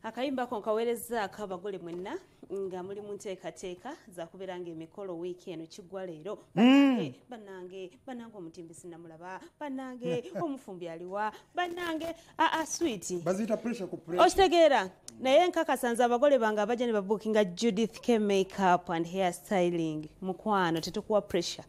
Akayimba konkawereza akabagole mwenna nga muli mu nteekateeka za kubeera ng'emikolo wiiki eno kiggwa leero bannange omutimbisi namulaba bannange omufumbi aliwa bannange sweet bazita pressure ku pressure okitegeera naye nkakasanze abagole bange abajja ne babuukinga Judith K makeup and hair styling mukwano tetukuwa pressure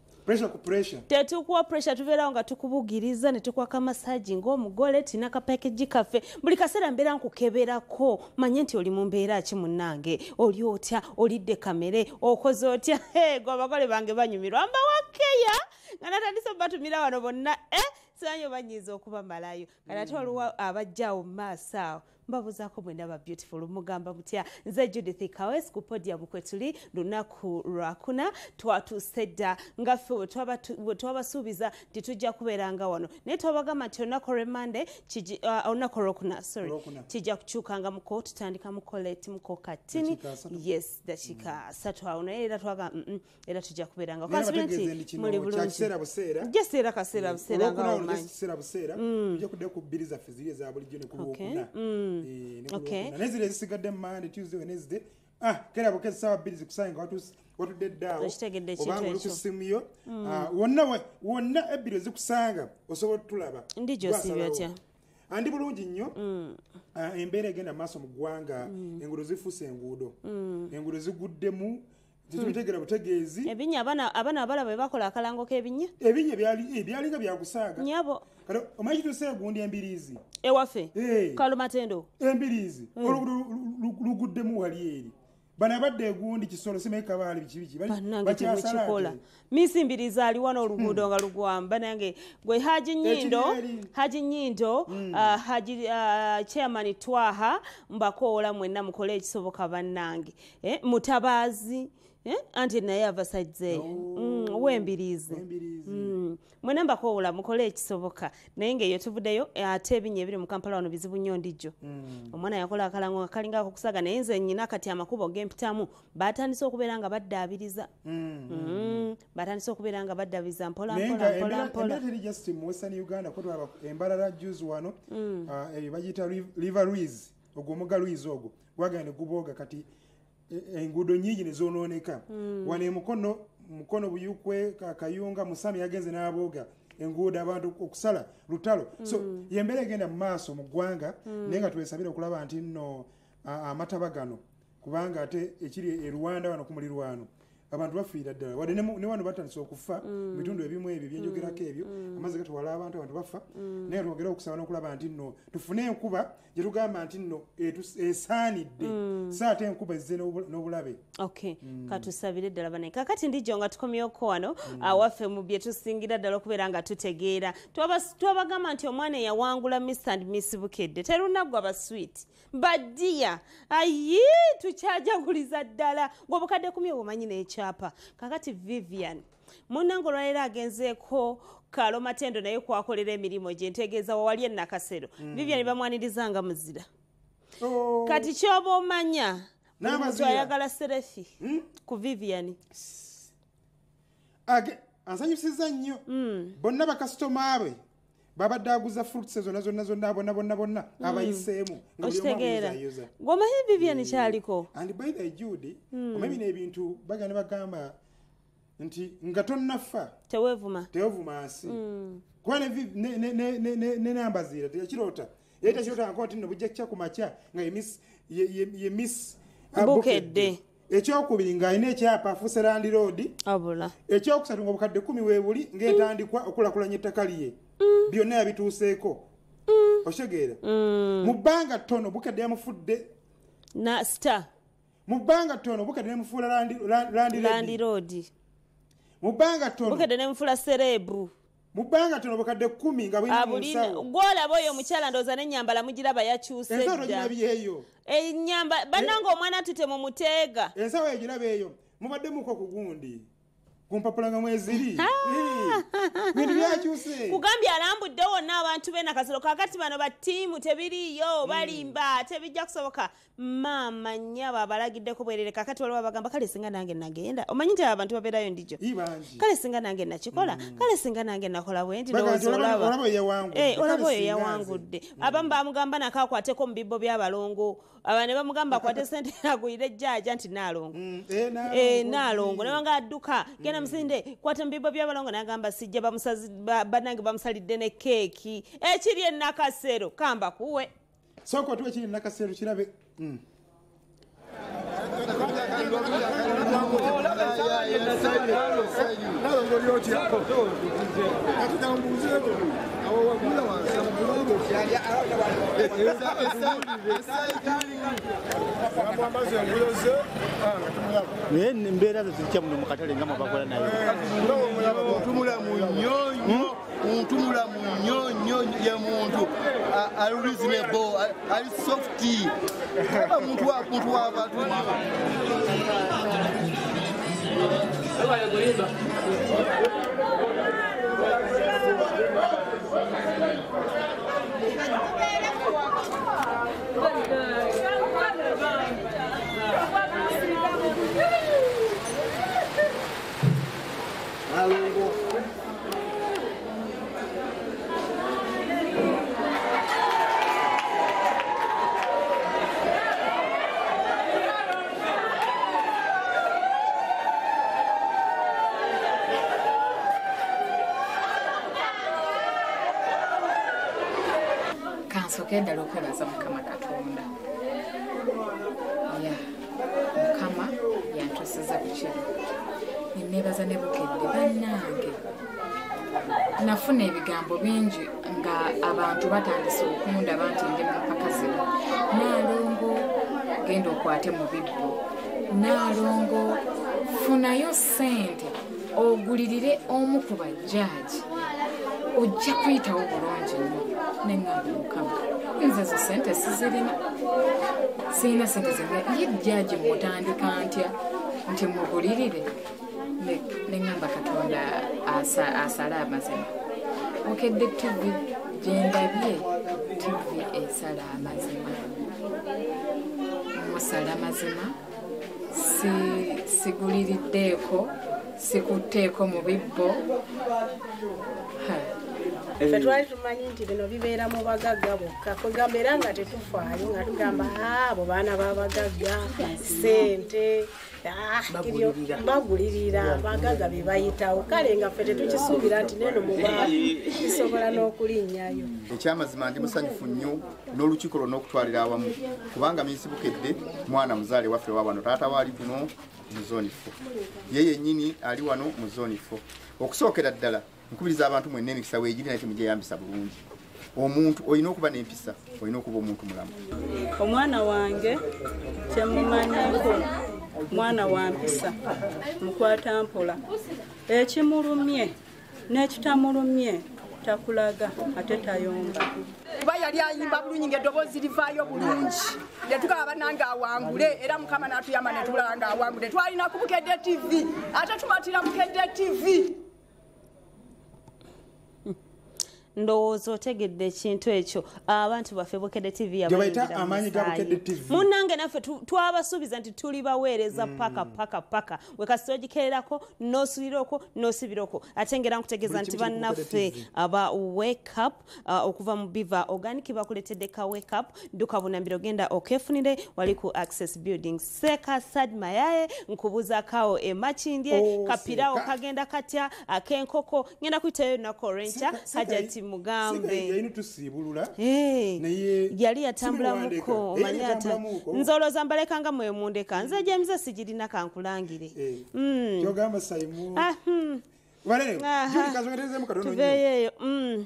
ku pressure tetukuwa pressure tubeerawo nga tukubugiriza ne tukwaka massage ng'omugole tina kapackage kaffe buli kaseera mbeera nkukeberako manye nti oli mu mbeera ki munnange oli otya olidde kamere okoze otya gwe abagole bange banyumirwa mbawakeya nga natandise batumira wano bonna sanyo banyiza okuba malayo kati ate waliwo abajjaawo mu maaso awo mbabuzaako mwena ba beautiful mugamba mutya nze Judith Kawes ku podium kwe tuli lunaku lwakuna twatuuse dda nga ffe bwe twabasuubiza nti tujja kubeeranga wano naye twabagamba nti olunaku olw'Emande olunaku olwokuna kijja kukyukanga muko tutandika muko late muko katini yes dakiika 3 awo naye era twaga era tujja kubeeranga muli bulungi yes era kaseera buseera nga omanyi tujja kudde ku bbiri zaffe ziri eza bulijjo ne ku lwokuna nezire ezisigadde Monday Tuesday Wednesday kera bokezi sawa bbiri zikusanga watudde ddaawo obanga oli ku simu yo wonna ebbiri ezikusanga osobola tutulaba ndijosibya andi bulungi nnyo embeera egenda maaso mu ggwanga enguudo zifuuse enguudo ziguddemu zitubitegera butegeezi ebinya abaana abalaba bwe bakola akalango k'ebinya ebinya byalinga byakusaaga nyabo kati omanyi kituuseera gundi embiriizi ewaffe Kalumatendo embiriizi luguddemu wali eri bano abadde egundi kisolo simaika baali bikibiki bakikola misi mbiriizi ali wano oluguudo nga lugwamu banange gwe Haji Nyindo Haji chairman Twaha mbakoola mwenna mukole ekisoboka bannange mutabaazi anti naye avasaizeeyo wembiriizi mwena mbakoola mukole ekisoboka naye ng'eyo tuvuddeyo ate ebinya ebiri mu Kampala wano bizibu nnyo ndijjo omwana yakola akalango nga kalingako kusaga naye nze nnyina kati amakubo g'empitamu batandise okubeera nga baddaabiriza mpola teri just mu Western Uganda ko twaba Embalala juice wano ebyo bagiyita River Louise ogwo omugga Louise ogwo gwagenda gubooga kati enguudo nyingi ne zoonooneka wano mukono buyukwe Kayunga Musami yagenze n'abooga enguudo abantu okusala lutalo so yembeera egenda mu maaso mu ggwanga naye nga twesabira okulaba nti nno amataba gano kubanga ate ekiri e Rwanda wano ku mulirwano abantu bafiira ddala wadde ne wano batandise okufa bitundu ebimu ebyo byenjogerako ebyo amazzi gatwala abantu bafa naye twogera okusaba n'okulaba nti nno tufune enkuba gye tugamba nti nno esaanidde saate enkuba ezze n'obulabe katusabire ddala banaye kakati ndijjo nga tukomyeko wano awaffe mu bye tusingira ddala okubeera nga tutegeera twabagamba nti omwana eyawangula Miss and Miss Bukedde terunaggwa baswiti baddiya ayi tukyajaguliza ddala ng'obukadde 10 obumanyi n'ekyapa kakati Vivian munnange olwaleero agenzeeko Kalumatendo naye kwakolera emirimu gye ntegeeza wawali e Nakasero Vivian bamwanirizanga muzira kati kyoba omanya omuntu ayagala serefi ku Vivian ansanyusiza nnyo bonna bakasitoma be babadde aguza fruits zonna bonna abayiseemu okitegeera gwomanyi Vivian kyaliko and by the Judy omanyi n'ebintu bagenda bagamba nti nga tonnafa teweevuma nsi kuba ne namba zira tekirota ye tekirota nti nno bujja kukya ku makya nga ye Miss Bukedde ekyokubiri ng'alina ekyapa afuuse Land Road abula ekyokusatu nga obukadde 10 weebuli ng'etandikwa okulakulanya ettaka lye byonna yabituuseeko okitegeera mu bbanga ttono Bukedde yamufudde na star mu bbanga ttono Bukedde yamufuula Land Road mu bbanga ttono Bukedde nemufuula serebu mu bbanga ttono bukadde 10 nga bwina musawo gwolaba oyo omukyala ndooza n'ennyambala mugiraba yakyuse dda ensawo girabyeyo bannanga omwana tute mu muteega ensawo egiraba eyo mubadde muko ku gundi kumpapula nga mweziri bintu byakyuse kugambye alambudde wonna abantu bena kasolo kakati bano batiimu tebiriyo balimba tebijja kusoboka maama nnyaba abalagiddeko bwerere kakati waliwo bagamba kale singa nange nagenda omanyi nti abantu babeerayo ndijo kale singa nange nakikola kale singa nange nakola bwendi olaba oyo yawangudde abamu bamugamba nakaakwateko mu bibbo by'abalongo aba ne bamugamba akwate sente aguyire ejjaaja nti naalongo naalongo nebanga adduka genda musinde kwata mu bibbo by'abalongo nagamba sijja bannange bamusalidde ne keeki ekiri enakasero kamba kuwe soko tuwe ekiri enakasero kirabe mbeera zizikya muno mukatale nga mwabakola naye ntumula mu nyonyo ya muntu ali reasonable ali softy muntu w'abantu Gendala okwebaza Mukama Katonda Mukama yantusiza ku kiro nebaza ne Bukedde bannange nafuna ebigambo bingi nga abantu batandise okundaba nti ndi mu mpaka zino Naalongo genda okwate mu bibbo Naalongo funayo ssente ogulirire omu ku bajjaaji ojja kuyitawo bulungi nnyo neŋŋamba Mukama nze zo sente sizirina sirina sente zonna ye jjaaji mutandika ntya nti mugulirire neŋŋamba Katonda asale amazima Bukedde TV gyendabye TV esala amazima musala amazima siguliriddeeko sikutteeko mu bibbo Ffe twali tumanyi nti bino bibeera mu bagagga bokka kwegamba era nga tetufaayo nga tugamba abo baana b'abagagga ssente bagulirira abagagga be bayitawo kale nga ffe tetukisuubira nti neno mubaavu bisobola n'okulinnyayo ekyamazima ndi musanyufu nnyo n'olukiiko lwonna okutwalira awamu kubanga Miss Bukedde mwana muzaale waffe wa wano taata waali kuno mu zooni 4 ye yennyini ali wano mu zooni 4 okusookera ddala nkubiriza abantu mwenna emikisa weegiri naye temujeyambisa bulungi omuntu olina okuba n'empisa olina okuba omuntu mulamu omwana wange kyemumanyiko mwana wa mpisa mukwata mpola ekimulumye n'ekitamulumye takulaga ate tayomba kuba yali ayimba bulungi ng'eddoboozi livaayo bulungi ne tugaba nange awangule era Mukama n'atuyamba ne tulaba ng'awangule twalina ku Bukedde TV ate tumatira Bukedde TV ndowooza otegedde ekintu ekyo abantu baffe Bukedde TV yabayita amaanyi ga Bukedde TV munnange naffe twabasuubiza nti tuli baweereza paka wekasita ogikererako n'osulirako n'osibirako ate ngera nkutegeeza nti bannaffe aba wake up okuva mu Biva Organic bakuletedde ka wake up dduka bunambiro genda okefunire wali ku Access Building Seka Sadma yaye nkubuuzakawo emakindye kapirawo kagenda katya ak'enkoko ngenda kuyitayo nakorenca hajati mugambe yayinu tusibulula yali yatambula muko omanyata nzoloza mbalekanga mwe mundeka nze jemze sijirina kankulangire kyogamba Saimu Valero juli kazongereze mukadono nnyo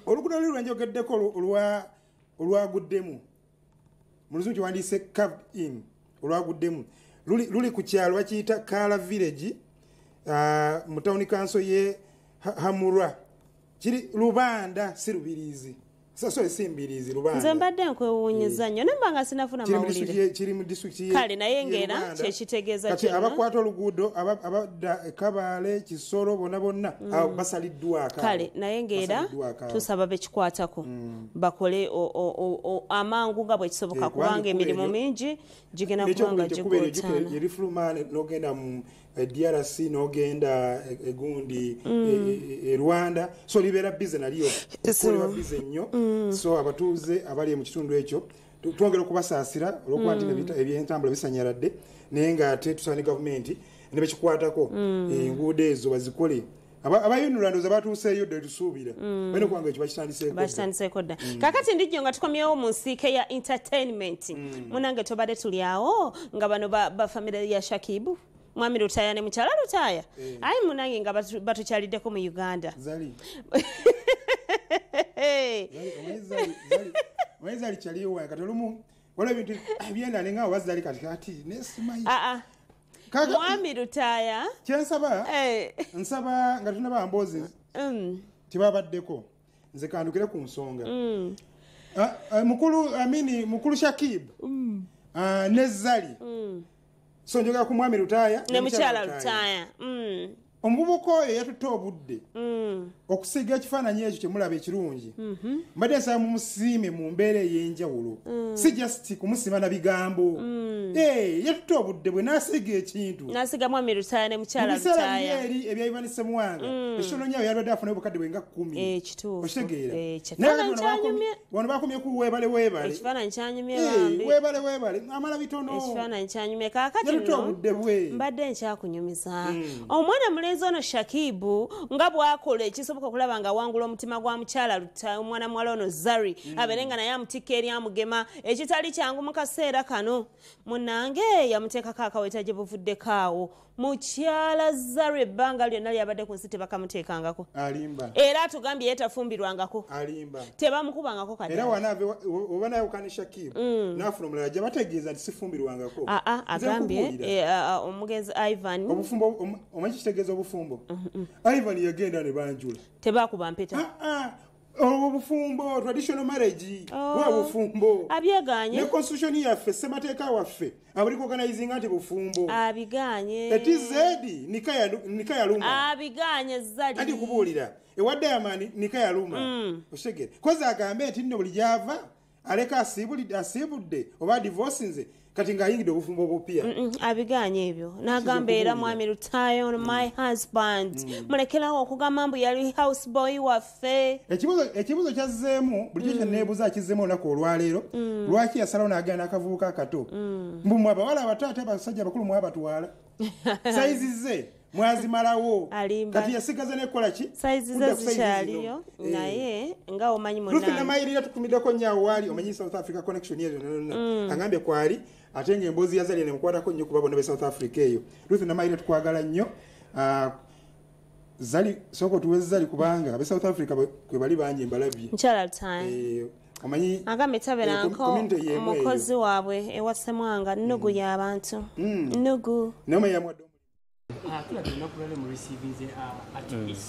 olugudo luli lwenjogeddeko olwaguddemu mu luzungu kiwandiise caved in olwaguddemu luli ku kyalo bakiyita Kala Village mu town council ye Hamurwa kiri Lubanda si Lubirizi Saso esimbirizi Lubanga. Nze mbadde nkwewuunyiza nnyo naye mbanga sinafuna mawulire. Kiri mu district Kale naye ng'era kyekitegeeza kati abakwata oluguudo abadda Kabale Kisoro bonna abo basaliddwako. Kale naye ng'era tusaba bekikwatako bakole amangu nga bwe kisoboka kubanga emirimu mingi gigenda kubanga gigotaana. Yeri fulumane n'ogenda mu DRC n'ogenda egundi Rwanda so libera bize naliyo kukolebwa bize nnyo so abatuuze abali mu kitundu ekyo twongera okubasaasira olw'okuba ebyentambula bisanyaladde naye ng'ate tusaba ne gavumenti ne bekikwatako enguudo ezo bazikole. Abayunulando zabatuuseeyo ddala tusuubira bane kubanga ekyo bakitandiseeko dda. Kakati ndijjo nga tukomyewo mu nsiike ya entertainment munange tobadde tuli awo nga bano bafamire ya Shakibu Mwami Lutaya ne mukyala Lutaya ayi munange nga batukyaliddeko mu Uganda. Zali Zali chaliyo wa katolumu wala bintu byenda nenga wazali katikati nesimayi. Mwami Lutaya kyensaba nsaba nga tunaba mbozi tibabaddeko nze kandukire ku nsonga mukulu Shakib ne Zali so njoga ku Mwami Lutaya ne mukyala Lutaya omuvubuka oyo yatutte obudde okusiga ekifaananyi ekyo kyemulaba ekirungi mbadde nsaba mumusiime mu mbeera ey'enjawulo si just kumusima na bigambo yatutte obudde bwe n'asiga ekintu n'asiga Mwami Lutaya ne mukyala Lutaya eri ebyayivanise muwanga ekitono nyawe yalibadde afunayo obukadde bwe nga 10 ekituufu okitegeera wano bakomye ku weebale ekifaananyi kyanyumye bambi weebale amala bitono ekifaananyi kyanyumye kaakati yatutte obudde bwe mbadde nkyakunyumiza omwana mulenzi ono Shakibu nga bwakola ekisoboka okulaba nga wangula omutima gwa mukyala Lutaya omwana muwala ono Zari abeere nga naye amutikka eri amugema ekitali kyangu mu kaseera kano munange yamuteekako akaweta gye buvuddeko awo mukyala Zari ebbanga lyonna lyabadde ku nsi tebakamuteekangako alimba era atugambye yeetafumbirwangako alimba tebamukubangako kadde era wanaave oba naye ukane Shakibu n'afuna omulala gye bategeeza nti sifumbirwangako agambye omugenzi Ivan obufumbo omanyi kitegeeza obufumbo Ivan yagenda ne banjula tebakuba mpeta obufumbo traditional marriage bufumbo abyeganye ne constitution yaffe semateeka waffe abuliko organizing anti bufumbo abiganye etizedi nikaya luma abiganye Zali anti kubuulira ewadde yamani nikaya luma oshegere koza agambe nti nno buli gyava aleka asiibudde oba divorce nze kati ng'ayingidde obufumbo obupya abiganye ebyo n'agamba era Mwami Lutaya ono my husband mulekerawo okugamba mbu yali house boy waffe. Ekibuzo kyazzeemu bulijjo kyenneebuuza akizzeemu olunaku olwaleero lwaki yasalawo n'agenda n'akavubuka akato mbu mwe abawala abato ate abasajja abakulu mwabatwala sayizize mwazimalawo kati yasigaza nekola ki saizi ze zikyaliyo naye nga omanyi Ruth namayirira tukumiddeko nnyo wali omanyi South Africa connection yeyo angambye kwali ate ng'emboozi ya Zali nemukwatako nnyo kuba bonna be South Africa eyo Ruth namayirira tukwagala nnyo Zali soko tuwe Zali kubanga abe South Africa kwe bali bangi mbalabye mukyala Lutaya omanyi agambe taberanko omukozi waabwe ewasemwanga nnugu y'abantu nnugu naye yamwadde tulabye olunaku lwale mu receiving artist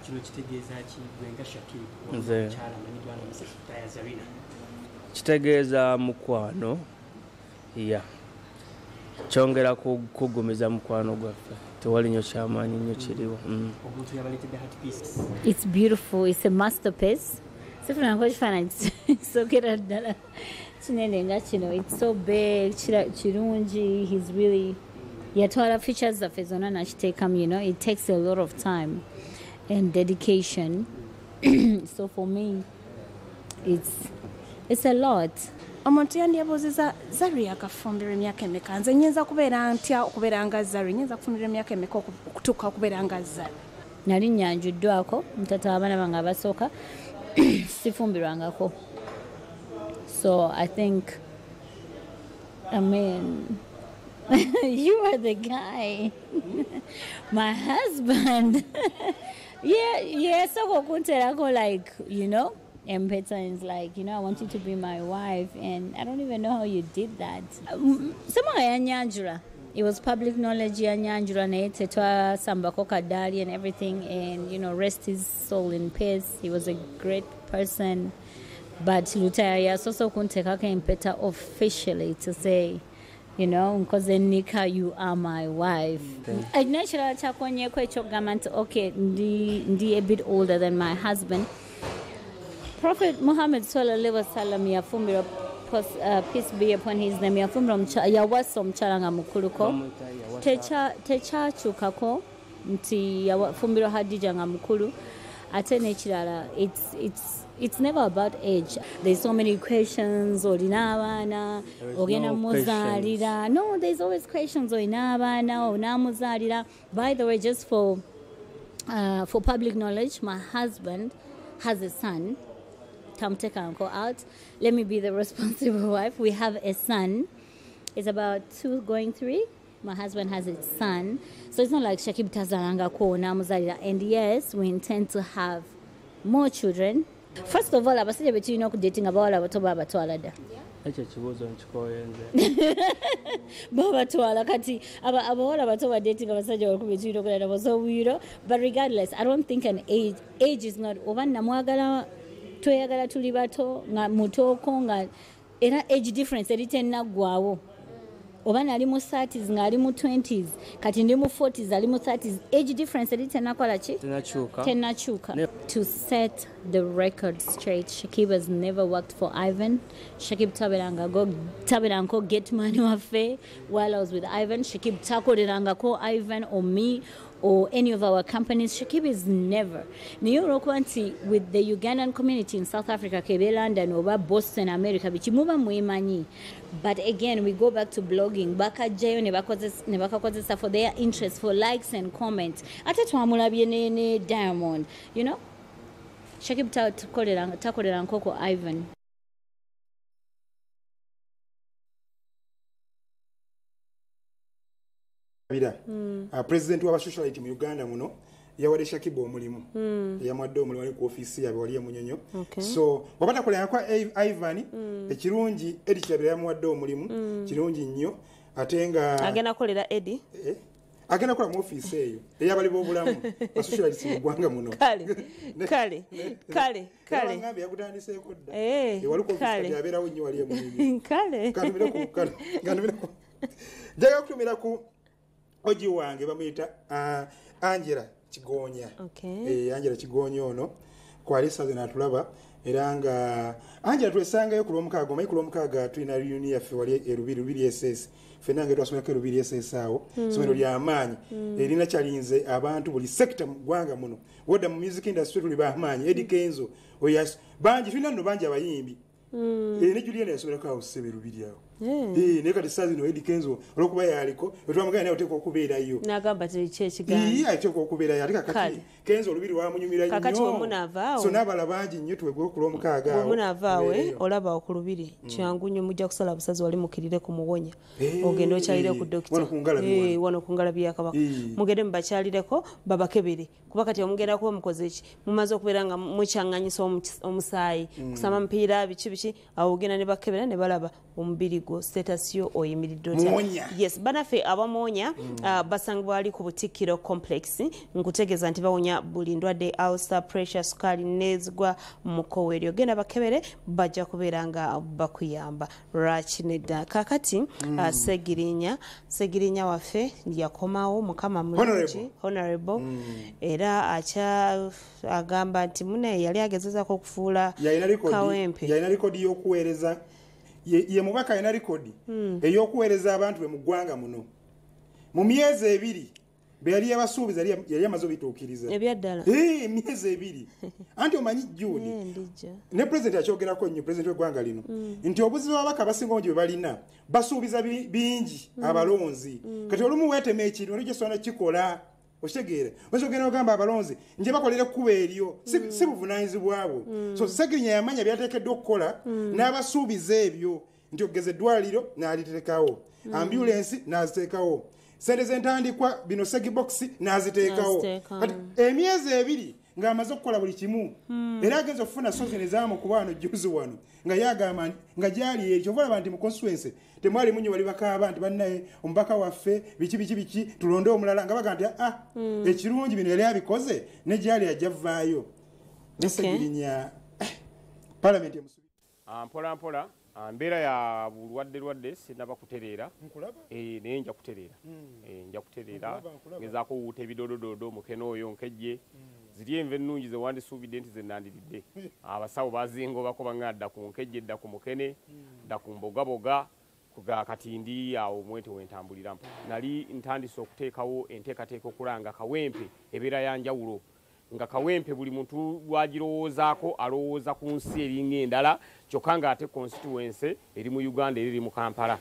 kino kitegeeza ki gwenga Shakibu omukyala amanyiddwa nga Mrs. Lutaya Zarina kitegeeza mukwano kyongera kugumiza mukwano gwaffe tewali nnyo kyamaanyi nnyo kiriwo. omuntu yabaletedde hat piece. It's beautiful, it's a masterpiece. Sifuna nko kifaananyi kisokera ddala kinene nga kino, it's so big kirungi. He's really yatwala features zaffe zonna nakiteekamu, you know, it takes a lot of time and dedication. So for me it's a lot. Omuntu yandiyabuuziza Zari yakafumbirwa emyaka emeka, nze nnyinza kubeera ntya okubeera nga Zari, nnyinza kufumbirwa emyaka emeka okutuuka okubeera nga Zari? Nali nnyanjuddwako mutata w'abaana bange abasooka sifumbirwangako, so I think you are the guy. My husband. yeah, so go like, you know, Empetons like, you know, I want you to be my wife, and I don't even know how you did that. It was public knowledge yanyanjura naye tetwa sambako kadali and everything, and you know, rest his soul in peace. He was a great person, but Lutaya yasoso kuntekako empeta officially to say, you know, because Nika, you are my wife. Naturally, chakonyeko ekyoggamba nti okay, ndi a bit older than my husband. Prophet Muhammad sallallahu alaihi wasallam yafumbira peace be upon his name yafumbira yawasa omukyala nga mukuluko tekyachukako nti yafumbira Hadija nga mukulu ate n'ekirala it's never about age. There's so many questions olina abaana ogenda muzaalira. No, there's always questions olina abaana onamuzaalira. By the way, just for public knowledge, my husband has a son. Take uncle out. Let me be the responsible wife. We have a son. It's about 2 going 3. My husband has a son. So it's not like Shakib Tazaranga ko namuzalira. And yes, we intend to have more children. First of all, abasajja betulina okudating abawala abato babatwala dda. Ekyo kibuuzo nkikoyenze. Babatwala kati abawala abato badating abasajja bakulu betulina okulala nabo. So you know, but regardless, I don't think an age is not oba namwagala tweyagala tuli bato nga mutooko nga era age difference eritennaggwawo oba nali mu 30s nga ali mu 20s kati ndi mu 40s ali mu 30s age difference eritennakola ki tennakyuka. To set the record straight, Shakib has never worked for Ivan. Shakib taberangako get money waffe while I was with Ivan. Shakib takolerangako Ivan or me or any of our companies. Shakib is never. With the Ugandan community in South Africa, Kebe London, or Boston, America, bichimuba muimanyi. But again, we go back to blogging. Baka jayo nebakakozesa for their interest, for likes and comments. Ate twamulabye ne Diamond, you know. Shakib takolerangako Ivan. President wa socialite mu Uganda muno yawadde Shakib omulimu yamwadde omulimu ali ku office yabe wali Munyonyo. So wabata kolera kwa Ivan ekirungi edi kyabira yamwadde omulimu kirungi nnyo atenga agenda kolera Eddie agenda kola mu office eyo eyabali bobulamu ba socialite mu gwanga muno kale ngambe yakutandise kodda wali ku office yabera nnyo wali Munyonyo kanumira ku jaga kutumira ku oji wange bamuyita Angela Kigonya. Angela Kigonya ono kwalisa zina tulaba era nga Angela twesangayo ku lwomukaaga omayi ku lwomukaaga tulina reunion yaffe wali erubiri SS fenange twasomeka erubiri SS awo somero lya amaanyi erina kyalinze abantu buli sector mu gwanga muno woda mu music industry tuli b'amaanyi Eddie Kenzo oyas banji tulina nno banji abayimbi ne Juliana yasobera awo seberubiri awo neka tisazi no Eddie Kenzo olokuba yaliko etwamagana nayo teko okubeera yo nagamba tekyekigambo teko okubeera yatika kati Kenzo olubiri wa munyumira nnyo kakati omunavaawo so nabala bangi nnyo tuwegwe ku lwomukaaga awo omunavaawe olaba okulubiri kyangu nnyo mujja kusala busazi wali mukirire ku muwonya ogenda okyalire ku dokita wano kungalabi yakabaka mugende mubakyalireko babakebere kuba kati omugenda kuba mukoze eki mumaze okubeera nga mukyanganyisa omusaayi kusama mupiira biki awo ogenda ne bakebera ne balaba omubiri go status yo oyimiridde yes banafe abamonya basangibwa ali ku Butikiro complex nkutegeeza nti bawonya buli ndwadde ulcer pressure sukali nezgwa mukoweryo genda bakebere bajja kubeera nga bakuyamba rakinedda kakati segirinya waffe yakomawo mukama mulungi honorable era acha agamba nti mune yali agezezako okufuula kawempe yalina likodi y'okuweereza ye mubaka yana likodi eyokuweereza abantu be mu ggwanga muno mu myezi 2 be yali yabasuubiza yali amaze bituukiriza ebyaddala myezi 2 anti omanyi Judi ne president akyogerako nnyo president w'eggwanga lino nti obuzibu ababaka abasinga ongi bwe balina basuubiza bingi abalonzi kati olumu weetema ekintu olwo gyesona kikola oshegere oshogera ogamba abalonzi nje bakolera kuba eriyo si buvunaanyizibwabo so Segirinya yamanya byateekeddwa okukola n'abasuubiza ebyo nti ogeze eddwaliro n'aliteekawo ambulance n'aziteekawo sente z'entandikwa bino Segibox n'aziteekawo kati emyezi 2 ng'amaze okukola buli kimu era agenza okufuna sozi nezaamu ku bano juzi wano nga yagamba nga gyali ekyo ovalaba nti mu constituency temwali munyo bali bakaaba nti bannaye omubaka waffe biki tulonde omulala nga baga nti ekirungi bino yali abikoze ne gyali ajja vaayo ne Segirinya parliament emusubi mpola mpola mbeera ya bulwadde sinaba kutereera naye nja kutereera nja kutereera ngezaako wuuta ebidodododo mukene oyo nkejje ziri enva ennungi ze wandisuubidde nti ze nandiridde abasawo bazingobako baŋŋa dda ku nkejje dda ku mukene dda ku mbogaboga kati ndi awo mwete wentambuliramu nali ntandise okuteekawo enteekateeka okulanga kawempe ebeera ya njawulo nga kawempe buli muntu lwagirowoozaako alowooza ku nsi eringa endala kyokka nga ate constituency eri mu Uganda eri mu Kampala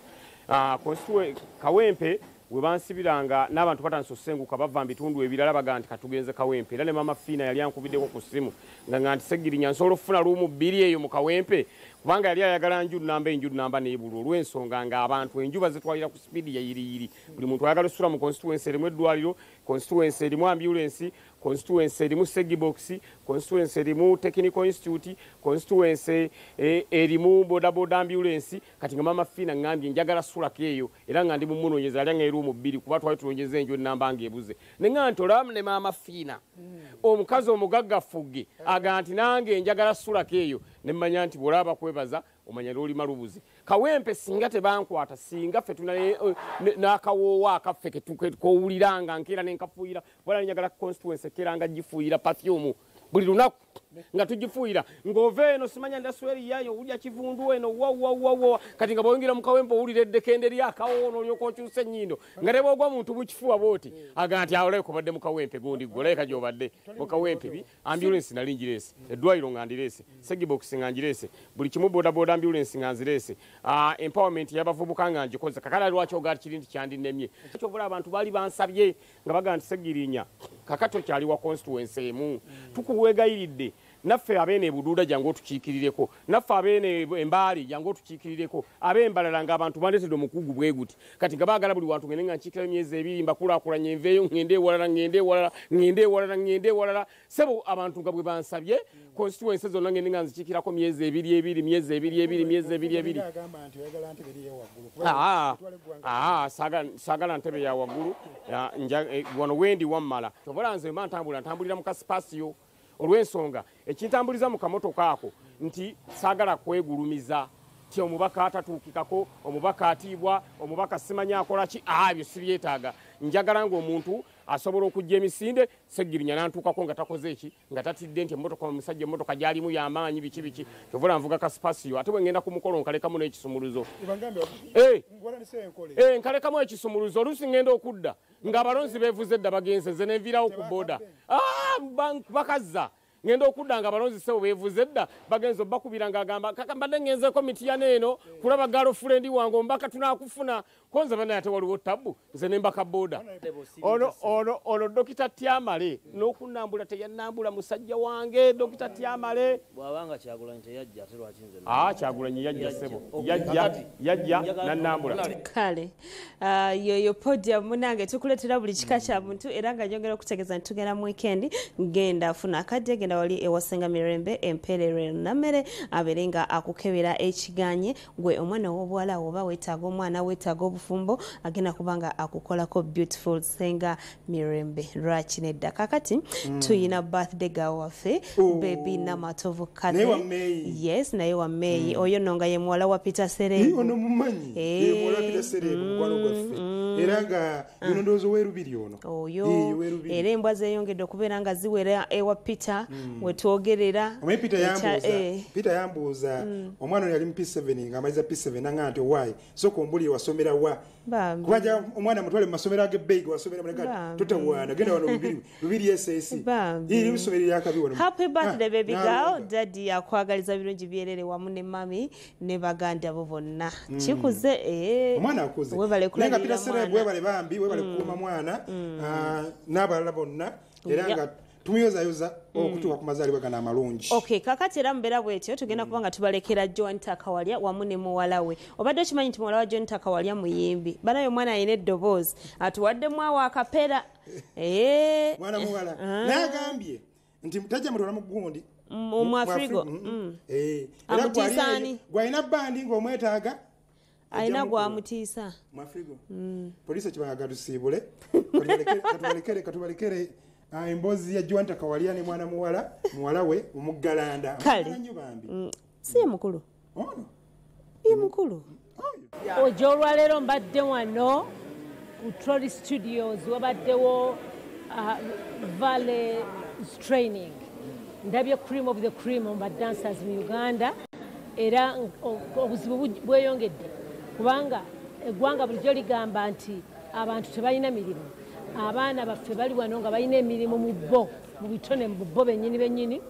kawempe we bansibiranga n'abantu batandise okusenguka bava mu bitundu ebirala baga nti katugenze kawempe era ne mama Fiina yali ankubiddeko ku ssimu nga nti Segirinya nsobola okufuna luumu bbiri eyo mu kawempe kubanga yali ayagala enjudu namba n'ebulu olw'ensonga nga abantu enjuba zitwalira ku sipiidi yayiriyiri buli muntu ayagala okusula mu constituency erimu eddwaliro constituency erimu ambulance constituency erimu segibox constituency erimu technical institute constituency erimu bodaboda ambulance kati nga mama Fiina ngambye njagala sulako eyo era nga ndi mumunoonyeza yali ng'eruumu bbiri kuba twali tulonjeza enjudu namba ng'ebuze ne nga nti olaba ne mama Fiina omukazi omugaggafuge aga nti nange njagala sulako eyo ne mmanya nti bw'olaba kwebaza omanya lwolima lubuzi kawempe singa tebankwata singa ffe tuna n'akawoowo akaffe kowuliranga nkeera nenkafuuyira wala njagala constituency keranga gifuuyira perfume buli lunaku nga tugifuuyira ng'ova eno simanya ndasweriyayo owulya kivundu eno wawawawa kati nga bw'oyingira mu kawempe owulira eddekende lyakawo n'olyoka okyusa ennyindo nga ne bw'ogwa muntu mu kifuba bw'oti aga nti awo leka obadde mu kawempe gundi gwe leka gy'obadde mu kawempe bi ambulance nali ngireese eddwaliro nga ndireese segibox nga ngireese buli kimu bodaboda ambulance nga nzireese empowerment y'abavubuka nga ngikoze kakala lwaki ogaati kiri nti kyandinnemye kyobula abantu baali bansabye nga baga nti Segirinya kakato kyali wa constituency emu tukuwegayiridde naffe abeene ebuduuda jangu otukiikirireko naffe abeene embaali jangu otukiikirireko ab'embalala ng'abantu bandeetedde omukugu bwe guti kati nga baagala buli wantu ngende nga nkiikirayo emyezi ebiri mbakulaakulanye enveeyo ngende ewalala sebo abantu nga bwe bansabye constituency zonna ngende nga nzikiikirako myezi ebiri saagala ntebe ya waggulu wano wendi wammala tobola nze ma ntambulira mu kasipasiyo olw'ensonga ekintambuliza mu kamotoka ako nti saagala kwegulumiza ti omubaka atatuukikako omubaka atiibwa omubaka simanya akola ki byo sibyetaaga njagala ng'omuntu asobola okujja emisinde Segirinya nantuukako nga takoze eki nga tatidde nti omusajja emmotoka gyalimu y'amaanyi biki kyovula nvuga kasipasiyo ate bwe ngenda ku mukolo nkalekamu n'ekisumuluzo nkalekamu ekisumuluzo oluusi ngenda okudda ng'abalonzi beevuze dda bagenze nze nenviirawo ku booda bakazza ngenda okudda nga abalonzi sebo beevuze dda bagenze obbakubira ng'agamba mbadde ngenzeeko mitiyana eno kulaba girlfriend wange ombaka tunaakufuna konze banaye ate waliwo tabbu nze nembaka booda ono dokita Tyamale n'okunambula teyannambula musajja wange dokita Tyamale bw'abanga Kyagulanyi teyajja ate lwaki nze Kyagulanyi yajja sebo yajja nannambula kale yoyo podium munange tukuleetera buli kika kya muntu era nga njongera okutegeeza nti tugenda mu weekend ngenda afuna akadde genda wali ewasenga Mirembe emperere namere abeere nga akukebera ekiganye gwe omwana w'obuwala oba weetaaga omwana weetaaga obufumbo agenda kubanga akukolako beautiful senga Mirembe lwaki nedda kakati tuyina birthday gawe waffe baby Namatovu Kate yes naye wa May oyo nonga ye muwala wa Peter Serere ono mumanyi ye muwala Peter Serere mukwano gwaffe era nga yuno ndowooza weerubiri ono oyo era embwa zeeyongedde okubeera nga ziwera ewa Peter wetwogerera omanyi Peter yambuuza omwana yali mu P7 ng'amaliza P7 nanga nti owaayi sooka ombulire wasomera wa kubanja omwana mutwale mu masomero ag'ebbeegi wasomera muleka totawaana genda wano lubiri SSC limusomerera akabi wano. Happy birthday baby girl daddy akwagaliza birungi byerere wamu ne mami ne baganda bo bonna kikuze omwana akuze nenga Peter Serere webale bambi webale kuuma mwana n'abalala bonna era nga tumiyozayoza okutuuka ku mazaalibwa gano amalungi. Okay, kakati era mbeera bwetyo tugenda kubanga tubalekera John Takawalya wamu ne muwala we. Obadde okimanyi nti muwala wa John Takawalya muyimbi. Banayo mwana ayina eddoboozi atuwaddemu awo akapera. Mwana muwala n'agambye nti tajja mutola mu gundi Mwafrigo. Amutiisaani. Gwalina bandi ng'omwetaaga ayina gwamutiisa Mwafrigo. Poliisi kibanga gatusiibule katubalekere embozi ya John Takawalya ne mwana muwala we omuggalanda kale si mukulu ono ye mukulu ojo olwaleero mbadde wano ku Trolley Studios wabaddewo Valley training ndabye cream of the cream on dancers mu Uganda era obuzibu bweyongedde kubanga eggwanga bulijjo ligamba nti abantu tebalina mirimu abaana baffe bali wano nga balina emirimu mu bo mu bitone mu bo bennyini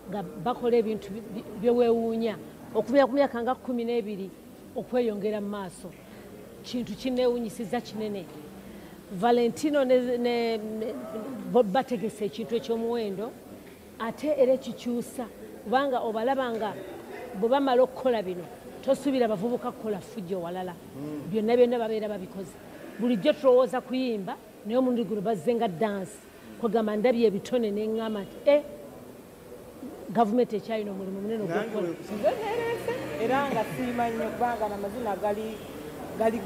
nga bakola ebintu byewewuunya okumira ku myaka nga 12 okweyongera mu maaso kintu kineewunyisiza kinene Valentino ne bategese ekintu ekyomuwendo ate era ekikyusa kubanga obalabanga bwe bamala okukola bino tosuubira abavubuka kukola fujjo walala byonna babeera babikoze bulijjo tulowooza kuyimba naye omulundi guno bazze nga dansi kwegamba ndabye ebitone neŋŋamba nti gavumenti ekyalina omulimu munene ogwokukola era nga siimanye kubanga namazina gali